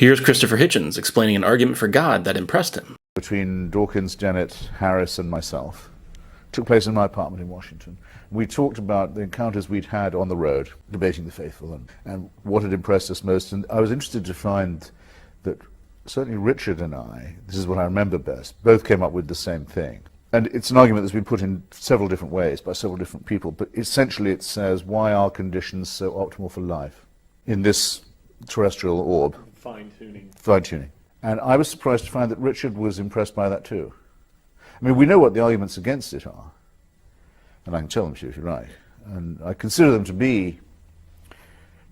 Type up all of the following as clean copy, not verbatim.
Here's Christopher Hitchens explaining an argument for God that impressed him. Between Dawkins, Dennett, Harris, and myself, took place in my apartment in Washington. We talked about the encounters we'd had on the road, debating the faithful, and what had impressed us most. And I was interested to find that certainly Richard and I, this is what I remember best, both came up with the same thing. And it's an argument that's been put in several different ways by several different people, but essentially it says, why are conditions so optimal for life in this terrestrial orb? Fine-tuning. Fine-tuning. And I was surprised to find that Richard was impressed by that too. I mean, we know what the arguments against it are, and I can tell them to you if you like. And I consider them to be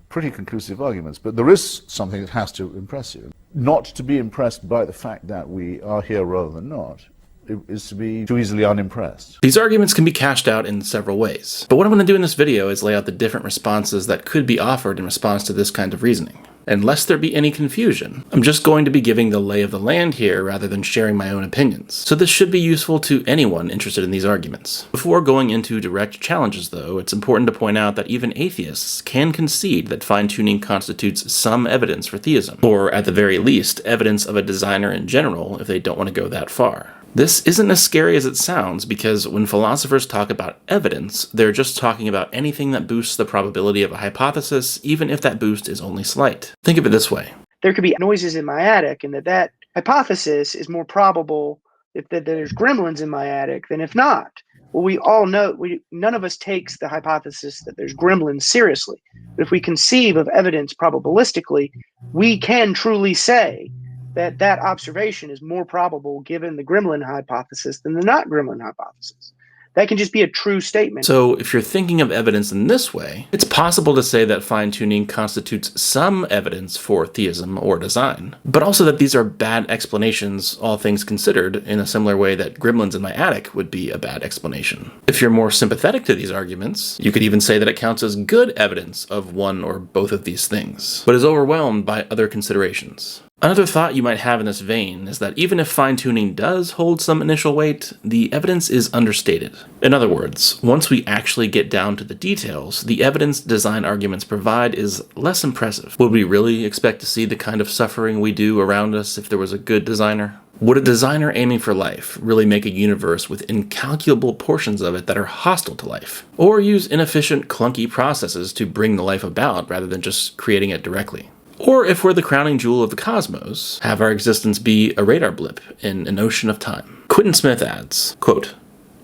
pretty conclusive arguments, but there is something that has to impress you. Not to be impressed by the fact that we are here rather than not, it is to be too easily unimpressed. These arguments can be cashed out in several ways, but what I'm going to do in this video is lay out the different responses that could be offered in response to this kind of reasoning. And lest there be any confusion, I'm just going to be giving the lay of the land here rather than sharing my own opinions. So this should be useful to anyone interested in these arguments. Before going into direct challenges though, it's important to point out that even atheists can concede that fine-tuning constitutes some evidence for theism, or at the very least, evidence of a designer in general if they don't want to go that far. This isn't as scary as it sounds because when philosophers talk about evidence, they're just talking about anything that boosts the probability of a hypothesis, even if that boost is only slight. Think of it this way. There could be noises in my attic, and that hypothesis is more probable if there's gremlins in my attic than if not. Well, we all know, none of us takes the hypothesis that there's gremlins seriously. But if we conceive of evidence probabilistically, we can truly say that observation is more probable given the gremlin hypothesis than the not gremlin hypothesis. That can just be a true statement. So if you're thinking of evidence in this way, it's possible to say that fine-tuning constitutes some evidence for theism or design, but also that these are bad explanations, all things considered, in a similar way that gremlins in my attic would be a bad explanation. If you're more sympathetic to these arguments, you could even say that it counts as good evidence of one or both of these things, but is overwhelmed by other considerations. Another thought you might have in this vein is that even if fine-tuning does hold some initial weight, the evidence is understated. In other words, once we actually get down to the details, the evidence design arguments provide is less impressive. Would we really expect to see the kind of suffering we do around us if there was a good designer? Would a designer aiming for life really make a universe with incalculable portions of it that are hostile to life? Or use inefficient, clunky processes to bring the life about rather than just creating it directly? Or if we're the crowning jewel of the cosmos, have our existence be a radar blip in an ocean of time. Quentin Smith adds, quote,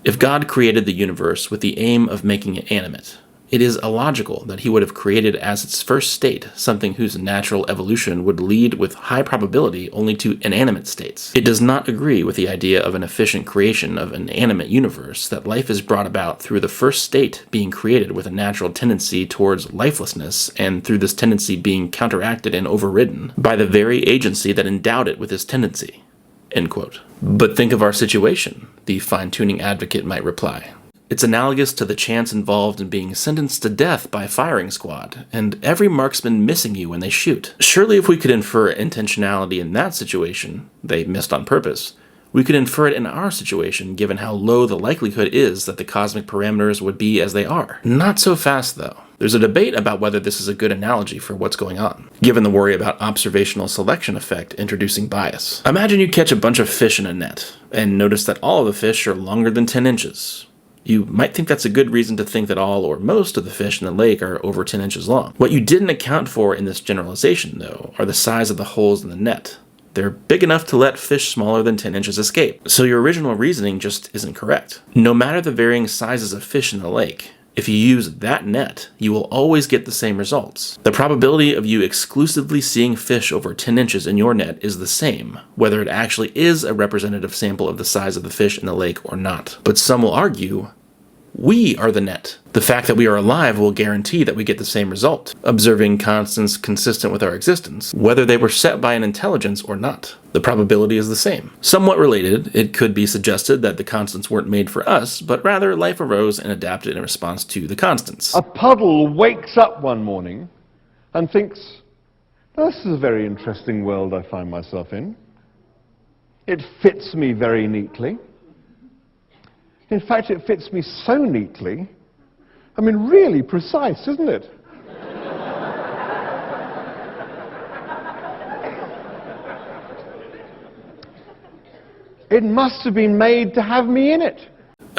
"If God created the universe with the aim of making it animate, it is illogical that he would have created as its first state something whose natural evolution would lead with high probability only to inanimate states. It does not agree with the idea of an efficient creation of an animate universe that life is brought about through the first state being created with a natural tendency towards lifelessness and through this tendency being counteracted and overridden by the very agency that endowed it with this tendency." End quote. But think of our situation, the fine-tuning advocate might reply. It's analogous to the chance involved in being sentenced to death by a firing squad, and every marksman missing you when they shoot. Surely if we could infer intentionality in that situation, they missed on purpose, we could infer it in our situation given how low the likelihood is that the cosmic parameters would be as they are. Not so fast though. There's a debate about whether this is a good analogy for what's going on, given the worry about observational selection effect introducing bias. Imagine you catch a bunch of fish in a net, and notice that all of the fish are longer than 10 inches. You might think that's a good reason to think that all or most of the fish in the lake are over 10 inches long. What you didn't account for in this generalization, though, are the size of the holes in the net. They're big enough to let fish smaller than 10 inches escape, so your original reasoning just isn't correct. No matter the varying sizes of fish in the lake, if you use that net, you will always get the same results. The probability of you exclusively seeing fish over 10 inches in your net is the same, whether it actually is a representative sample of the size of the fish in the lake or not. But some will argue, we are the net. The fact that we are alive will guarantee that we get the same result, observing constants consistent with our existence, whether they were set by an intelligence or not. The probability is the same. Somewhat related, it could be suggested that the constants weren't made for us, but rather life arose and adapted in response to the constants. A puddle wakes up one morning and thinks, this is a very interesting world I find myself in. It fits me very neatly. In fact, it fits me so neatly, I mean, really precise, isn't it? It must have been made to have me in it.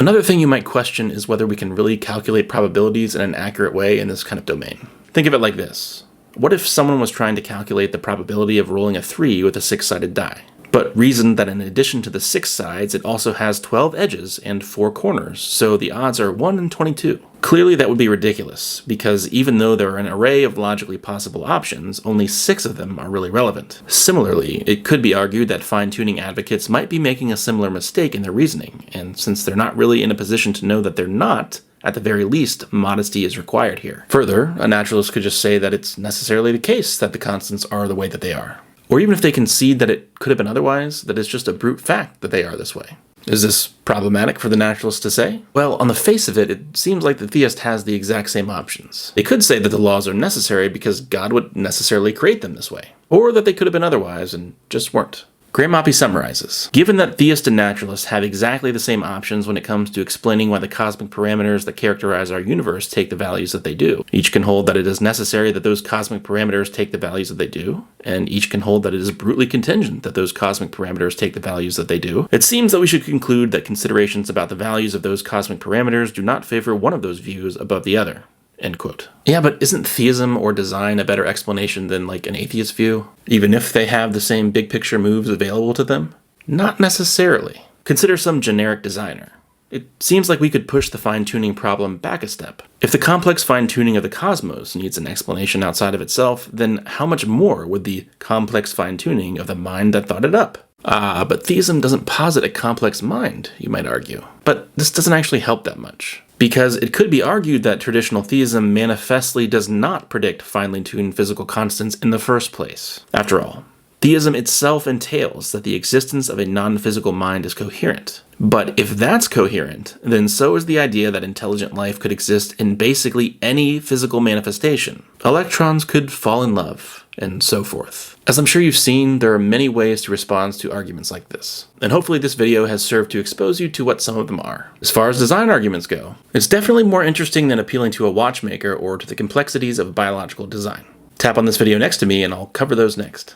Another thing you might question is whether we can really calculate probabilities in an accurate way in this kind of domain. Think of it like this. What if someone was trying to calculate the probability of rolling a 3 with a 6-sided die, but reasoned that in addition to the 6 sides, it also has 12 edges and 4 corners, so the odds are 1 in 22. Clearly that would be ridiculous, because even though there are an array of logically possible options, only 6 of them are really relevant. Similarly, it could be argued that fine-tuning advocates might be making a similar mistake in their reasoning, and since they're not really in a position to know that they're not, at the very least, modesty is required here. Further, a naturalist could just say that it's necessarily the case that the constants are the way that they are. Or even if they concede that it could have been otherwise, that it's just a brute fact that they are this way. Is this problematic for the naturalist to say? Well, on the face of it, it seems like the theist has the exact same options. They could say that the laws are necessary because God would necessarily create them this way. Or that they could have been otherwise and just weren't. Graham Oppy summarizes, given that theists and naturalists have exactly the same options when it comes to explaining why the cosmic parameters that characterize our universe take the values that they do, each can hold that it is necessary that those cosmic parameters take the values that they do, and each can hold that it is brutally contingent that those cosmic parameters take the values that they do, it seems that we should conclude that considerations about the values of those cosmic parameters do not favor one of those views above the other. End quote. Yeah, but isn't theism or design a better explanation than like an atheist view? Even if they have the same big picture moves available to them? Not necessarily. Consider some generic designer. It seems like we could push the fine-tuning problem back a step. If the complex fine-tuning of the cosmos needs an explanation outside of itself, then how much more would the complex fine-tuning of the mind that thought it up? But theism doesn't posit a complex mind, you might argue. But this doesn't actually help that much. Because it could be argued that traditional theism manifestly does not predict finely tuned physical constants in the first place. After all, theism itself entails that the existence of a non-physical mind is coherent. But if that's coherent, then so is the idea that intelligent life could exist in basically any physical manifestation. Electrons could fall in love, and so forth. As I'm sure you've seen, there are many ways to respond to arguments like this, and hopefully this video has served to expose you to what some of them are. As far as design arguments go, it's definitely more interesting than appealing to a watchmaker or to the complexities of biological design. Tap on this video next to me and I'll cover those next.